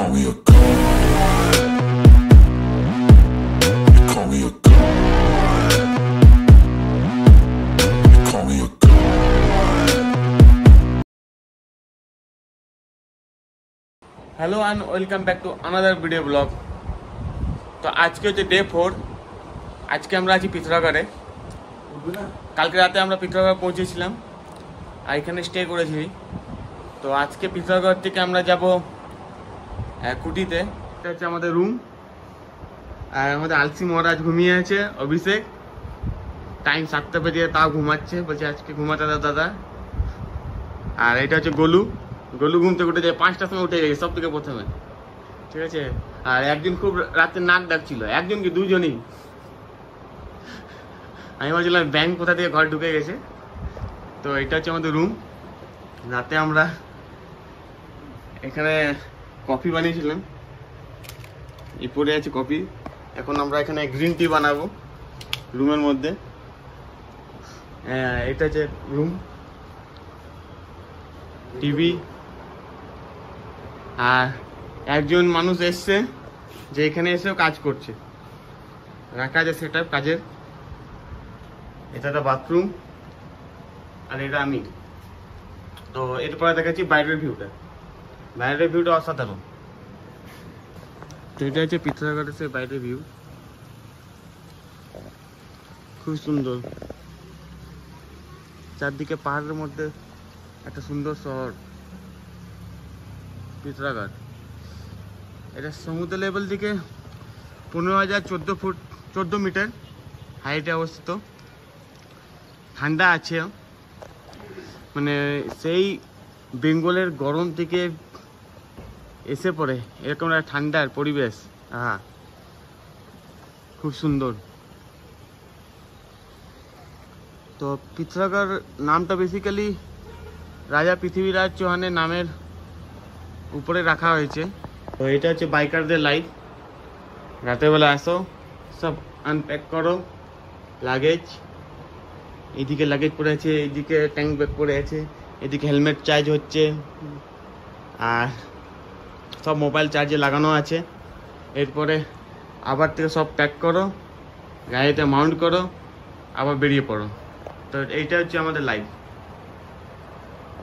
call me a god. You call me a god. You call me a god. Hello and welcome back to another video blog. तो आज के হচ্ছে day 4। আজকে আমরা আছি পিথরাগড়ে। কালকে রাতে আমরা পিথরাগড় পৌঁছেছিলাম আর এখানে স্টে করেছি। তো আজকে পিথরাগড় থেকে আমরা যাব কুটিতে। এটা হচ্ছে আমাদের রুম। আর আমাদের আলসি মহারাজ ঘুমিয়ে আছে, অভিষেক টাইম 7টা বেজে তাও ঘুমাচ্ছে, বলছে আজকে ঘুমাতে দাও দাদা। আর এটা হচ্ছে গোলু। গোলু ঘুম থেকে উঠে যায় 5টার সময় উঠে গেছে সব থেকে প্রথমে, ঠিক আছে। আর একদিন খুব রাতে নাক ডাকছিল, একজন কি দুজনই। আমি ভাবছিলাম ব্যাংক কোথা থেকে ঘর ঢুকে গেছে। তো এটা হচ্ছে আমাদের রুম। রাতে আমরা এখানে কফি বানিয়েছিলাম, এই পড়ে আছে কফি। এখন আমরা এখানে গ্রিন টি বানাবো রুমের মধ্যে। এটা হচ্ছে রুম, টিভি। আর একজন মানুষ এসছে যে এখানে এসেও কাজ করছে, রাখা আছে সেট আপ কাজের। এটা একটা বাথরুম আর এটা আমি। তো এরপরে দেখাচ্ছি বাইরের ভিউটা। বাইরের ভিউটা অসাধারণ। তো এটা হচ্ছে পিথরাগড়ের বাইরের ভিউ, খুব সুন্দর। চারদিকে পাহাড়ের মধ্যে একটা সুন্দর শহর পিথরাগড়। এটা সমুদ্র লেভেল থেকে 15,014 মিটার হাইটে অবস্থিত। ঠান্ডা আছে, মানে সেই বেঙ্গলের গরম থেকে এসে পড়ে এরকম একটা ঠান্ডার পরিবেশ। খুব সুন্দর। তো পিথরাগড় নামটা বেসিক্যালি রাজা পৃথ্বীরাজ চৌহানের নামের উপরে রাখা হয়েছে। তো এটা হচ্ছে বাইকারদের লাইফ। রাতের বেলা আসো, সব আনপ্যাক করো লাগেজ। এইদিকে লাগেজ পড়ে আছে, এইদিকে ট্যাঙ্ক ব্যাগ পড়ে আছে, এদিকে হেলমেট চার্জ হচ্ছে, আর সব মোবাইল চার্জে লাগানো আছে। এরপরে আবার থেকে সব প্যাক করো, গাড়িতে মাউন্ট করো, আবার বেরিয়ে পড়ো। তো এইটা হচ্ছে আমাদের লাইফ।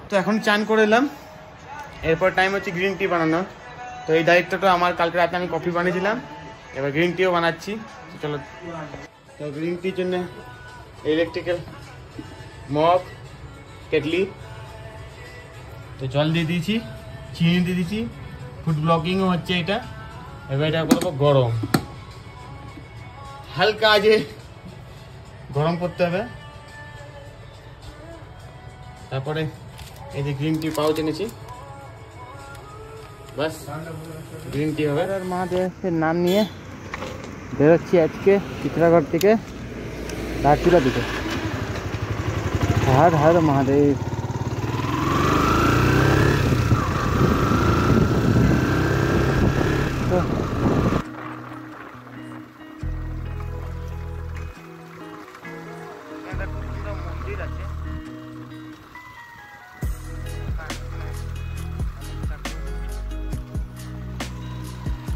তো এখন চান করে এলাম, এরপর টাইম হচ্ছে গ্রিন টি বানানো। তো এই দায়িত্বটা আমার। কালকে রাতে আমি কফি বানিয়েছিলাম, এবার গ্রিন টিও বানাচ্ছি। চলো। তো গ্রিন টির জন্য ইলেকট্রিক্যাল মগ, কেটলি। তো জল দিয়ে দিয়েছি, চিনি দিয়ে দিয়েছি, ফুড ব্লকিংও হচ্ছে এটা। এবার এটা করবো গরম, হালকা আজে গরম করতে হবে। তারপরে এই যে গ্রিন টি পাউচ এনেছি, বাস গ্রিন টি হবে। আর মহাদেবের নাম নিয়ে বেরোচ্ছি আজকে পিথরাগড় থেকে দারচুলা দিকে। হর হর মহাদেব। মন্দির আছে,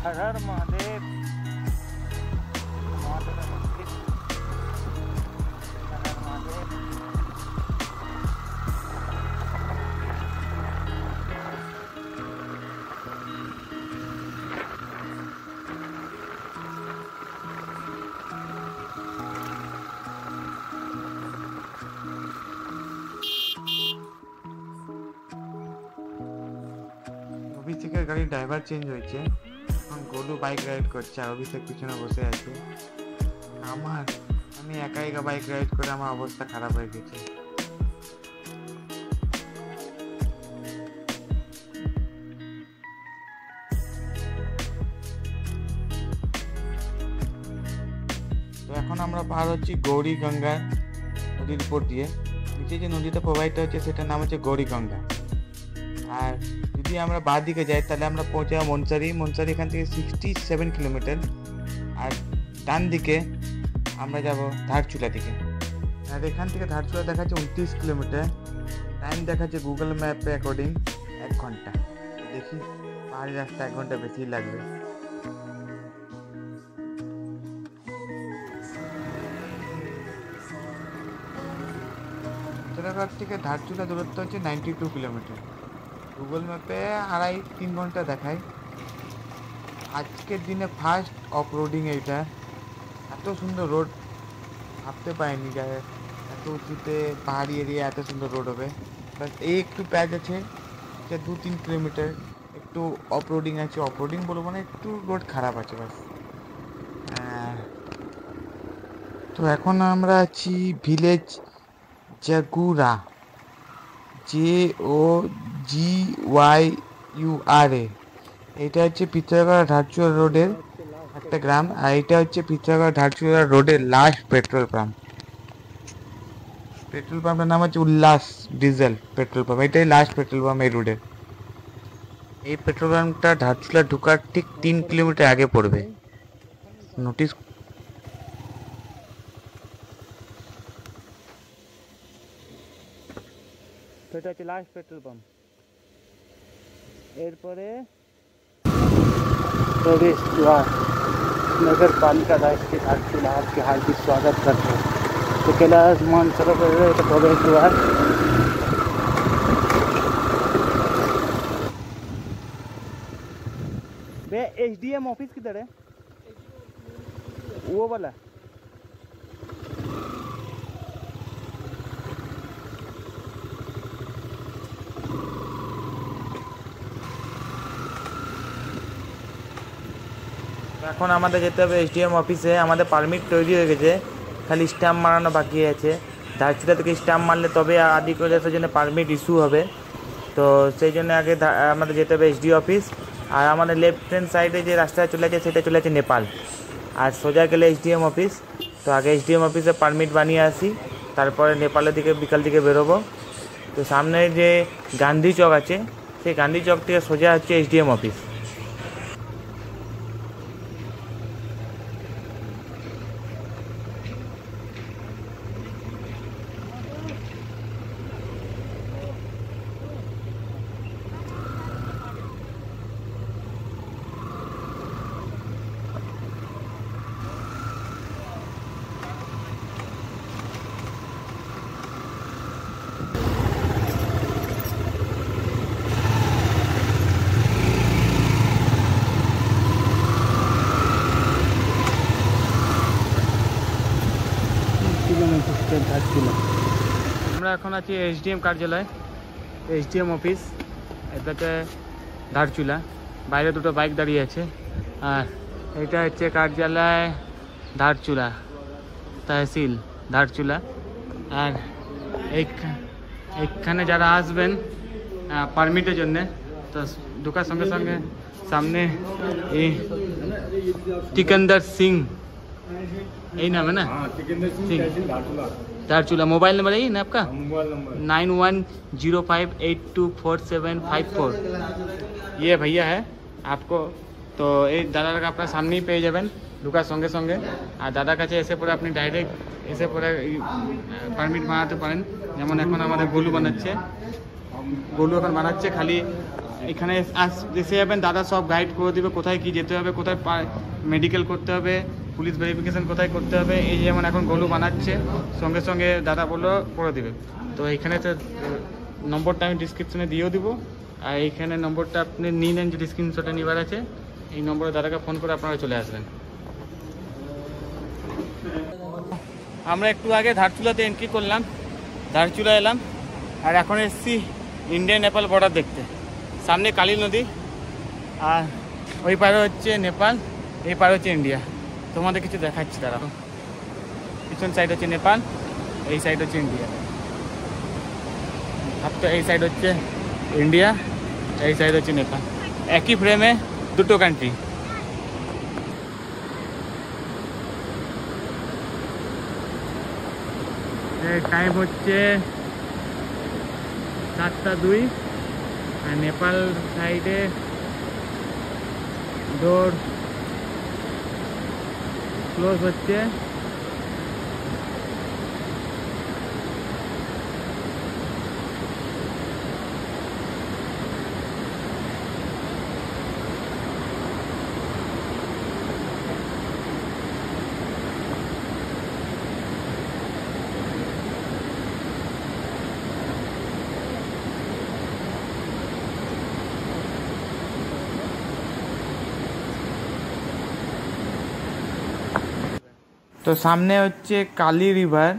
হর হর মহাদেব। মহাদেবের মন্দির, হর হর মহাদেব। অভিষেকের গাড়ির ড্রাইভার চেঞ্জ হয়েছে, এখন গোলু বাইক রাইড করছে আর অভিষেক পিছনে বসে আছে। আমি একা একা বাইক রাইড করে আমার অবস্থা খারাপ হয়ে গেছে। তো এখন আমরা পার হচ্ছি গৌরী গঙ্গা নদীর উপর দিয়ে। নিচে যে নদীটা প্রবাহিত হচ্ছে সেটার নাম হচ্ছে গৌরী গঙ্গা। আর যদি আমরা বাঁ দিকে যাই তাহলে আমরা পৌঁছে যাবো মনসারি। মনসারি এখান থেকে 67 কিলোমিটার। আর ডান দিকে আমরা যাব ধারচুলা দিকে। আর এখান থেকে ধারচুলা দেখাচ্ছে 29 কিলোমিটার। টাইম দেখাচ্ছে গুগল ম্যাপে অ্যাকর্ডিং 1 ঘন্টা। দেখি পাহাড়ি রাস্তা 1 ঘন্টা বেশি লাগবে। চিত্রাগড় থেকে ধারচুলা দূরত্ব হচ্ছে 92 কিলোমিটার। গুগল ম্যাপে 2.5-3 ঘন্টা দেখায়। আজকের দিনে ফার্স্ট অফ রোডিং এইটা। এত সুন্দর রোড ভাবতে পারিনি যে এত উঁচুতে পাহাড়ি এরিয়া এত সুন্দর রোড হবে। বাট এই একটু প্যাচ আছে যে 2-3 কিলোমিটার একটু অফ রোডিং আছে। অফ রোডিং বলবো না, একটু রোড খারাপ আছে বাস। তো এখন আমরা আছি ভিলেজ জাগুরা, JOGYURA। এটা হচ্ছে পিত্রাগড় ধারচুলা রোডের একটা গ্রাম, আর এটা হচ্ছে পিত্রাগড় ধারচুলা রোডের লাস্ট পেট্রোল পাম্প। পেট্রোল পাম্পের নাম হচ্ছে উল্লাস ডিজেল পেট্রোল পাম্প। এটাই লাস্ট পেট্রোল পাম্প এই রোডের। এই পেট্রোল পাম্পটা ধারচুলা ঢোকার ঠিক 3 কিলোমিটার আগে পড়বে। নোটিস তো এটা হচ্ছে লাস্ট পেট্রোল পাম্প। এরপরে प्रवेश द्वार नगर पालिका राष्ट्रीय धारचूला आपके हार्दिक स्वागत करते हैं। तो कैलाश मानसरोवर का प्रवेश द्वार। एसडीएम ऑफिस किधर है? वो वाला এখন আমাদের যেতে হবে এসডিএম অফিসে। আমাদের পারমিট তৈরি হয়ে গেছে, খালি স্ট্যাম্প মারানো বাকি আছে। ধারচুলা থেকে স্ট্যাম্প মারলে তবে আদি কৈলাসের জন্য পারমিট ইস্যু হবে। তো সেই জন্য আগে আমাদের যেতে হবে এসডি অফিস। আর আমাদের লেফট হ্যান্ড সাইডে যে রাস্তা চলে আছে সেটা চলে আছে নেপাল, আর সোজা গেলে এসডিএম অফিস। তো আগে এসডিএম অফিসে পারমিট বানিয়ে আসি, তারপরে নেপালের দিকে বিকাল দিকে বেরোবো। তো সামনে যে গান্ধী চক আছে সেই গান্ধী চক থেকে সোজা হচ্ছে এসডিএম অফিস। আমরা এখন আছি এসডিএম কার্যালয়, এসডিএম অফিস। এটাতে ধারচুলা, বাইরে দুটো বাইক দাঁড়িয়ে আছে। আর এটা হচ্ছে কার্যালয় ধারচুলা, তহসিল ধারচুলা। আর এইখানে যারা আসবেন পারমিটের জন্যে, তো ঢোকার সঙ্গে সঙ্গে सामने ये टिकंदर सिंह यही नाम है ना? सिंह धारचूला। मोबाइल नंबर यही ना आपका? 9105824754। ये भैया है आपको। तो এই দাদার আপনার সামনেই পেয়ে যাবেন ঢোকার সঙ্গে সঙ্গে। আর দাদার কাছে এসে পরে আপনি ডাইরেক্ট এসে পরে পারমিট বানাতে পারেন। যেমন এখন আমাদের গোলু বানাচ্ছে, গোলু এখন বানাচ্ছে। খালি এখানে এসে যাবেন, দাদা সব গাইড করে দেবে কোথায় কি যেতে হবে, কোথায় মেডিকেল করতে হবে, পুলিশ ভেরিফিকেশন কোথায় করতে হবে। এই যেমন এখন গোলু বানাচ্ছে, সঙ্গে সঙ্গে দাদা বললো করে দেবে। তো এইখানে তো নম্বরটা আমি ডিসক্রিপশনে দিয়েও দিব। আর এইখানে নম্বরটা আপনি নিয়ে নেন, যে স্ক্রিনশটে নেবার আছে। এই নম্বরে দাদাকে ফোন করে আপনারা চলে আসবেন। আমরা একটু আগে ধারচুলাতে এন্ট্রি করলাম, ধারচুলা এলাম। আর এখন এসছি ইন্ডিয়া নেপাল বর্ডার দেখতে। সামনে কালী নদী, আর ওই পারে হচ্ছে নেপাল, এই পারে হচ্ছে ইন্ডিয়া। তোমাদের কিছু দেখাচ্ছি তারা। পিছন সাইড হচ্ছে নেপাল, এই সাইড হচ্ছে ইন্ডিয়া। তো এই সাইড হচ্ছে ইন্ডিয়া, এই সাইড হচ্ছে নেপাল। একই ফ্রেমে দুটো কান্ট্রি। টাইম হচ্ছে 7:02। আর নেপাল সাইডে ডোর ক্লোজ হচ্ছে। তো সামনে হচ্ছে কালী রিভার,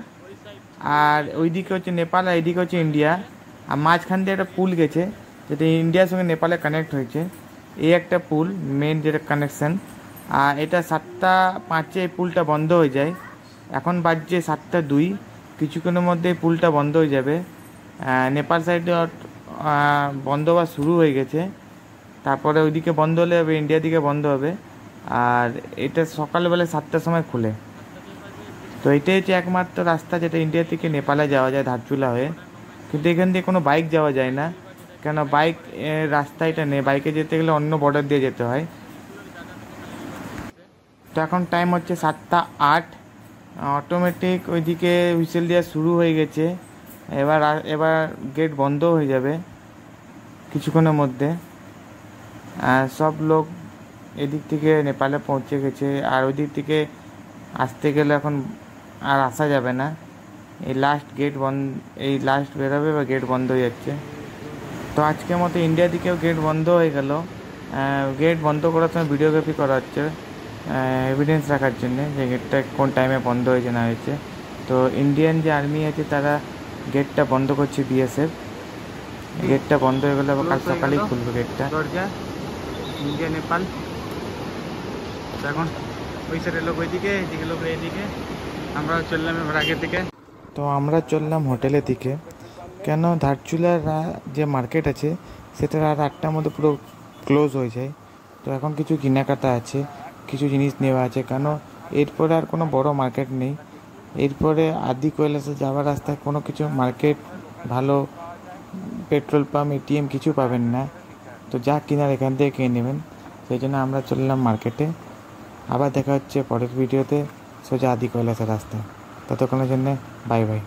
আর ওইদিকে হচ্ছে নেপাল, আর এইদিকে হচ্ছে ইন্ডিয়া। আর মাঝখান দিয়ে একটা পুল গেছে যেটা ইন্ডিয়ার সঙ্গে নেপালে কানেক্ট হয়েছে। এই একটা পুল মেন যেটা কানেকশান। আর এটা 7:05 এই পুলটা বন্ধ হয়ে যায়। এখন বাজছে 7:02, কিছুক্ষণের মধ্যে এই পুলটা বন্ধ হয়ে যাবে। নেপাল সাইডে বন্ধ হওয়া শুরু হয়ে গেছে, তারপরে ওইদিকে বন্ধ হলে হবে, ইন্ডিয়া দিকে বন্ধ হবে। আর এটা সকালবেলা 7টার সময় খুলে। তো এটাই হচ্ছে একমাত্র রাস্তা যেটা ইন্ডিয়া থেকে নেপালে যাওয়া যায় ধারচুলা হয়ে। কিন্তু এখান দিয়ে কোনো বাইক যাওয়া যায় না, কেন বাইক রাস্তা এটা নেই, বাইকে যেতে গেলে অন্য বর্ডার দিয়ে যেতে হয়। তো এখন টাইম হচ্ছে 7:08, অটোমেটিক ওইদিকে হুইসেল দেওয়া শুরু হয়ে গেছে। এবার গেট বন্ধ হয়ে যাবে কিছুক্ষণের মধ্যে। সব লোক এদিক থেকে নেপালে পৌঁছে গেছে, আর ওই দিক থেকে আসতে গেলে এখন আর আসা যাবে না। এই লাস্ট বেরোবে বা গেট বন্ধ হয়ে যাচ্ছে। তো আজকের মতো ইন্ডিয়া দিকেও গেট বন্ধ হয়ে গেল। গেট বন্ধ করার সময় ভিডিওগ্রাফি করা হচ্ছে এভিডেন্স রাখার জন্য যে গেটটা কোন টাইমে বন্ধ হয়েছে না হয়েছে। তো ইন্ডিয়ান যে আর্মি আছে তারা গেটটা বন্ধ করছে, বিএসএফ। গেটটা বন্ধ হয়ে গেলে কাল সকালেই খুলবে গেটটা। দরজা ইন্ডিয়া নেপাল। এখন ওই সাইডের লোক ওইদিকে, এদিকে লোক এইদিকে, আমরা চললাম এবার আগের দিকে। তো আমরা চললাম হোটেলের দিকে, কেন ধারচুলার যে মার্কেট আছে সেটা রাত 8টার মধ্যে পুরো ক্লোজ হয়ে যায়। তো এখন কিছু কেনাকাটা আছে, কিছু জিনিস নেওয়া আছে, কেন এরপরে আর কোনো বড় মার্কেট নেই। এরপরে আদি কৈলাসে যাওয়ার রাস্তায় কোনো কিছু মার্কেট, ভালো পেট্রোল পাম্প, এটিএম কিছু পাবেন না। তো যা কিনার এখান থেকে কিনে নেবেন। সেই জন্য আমরা চললাম মার্কেটে। আবার দেখা হচ্ছে পরের ভিডিওতে সোজা আদি কৈলাসের রাস্তায়। ততক্ষণের জন্য বাই বাই।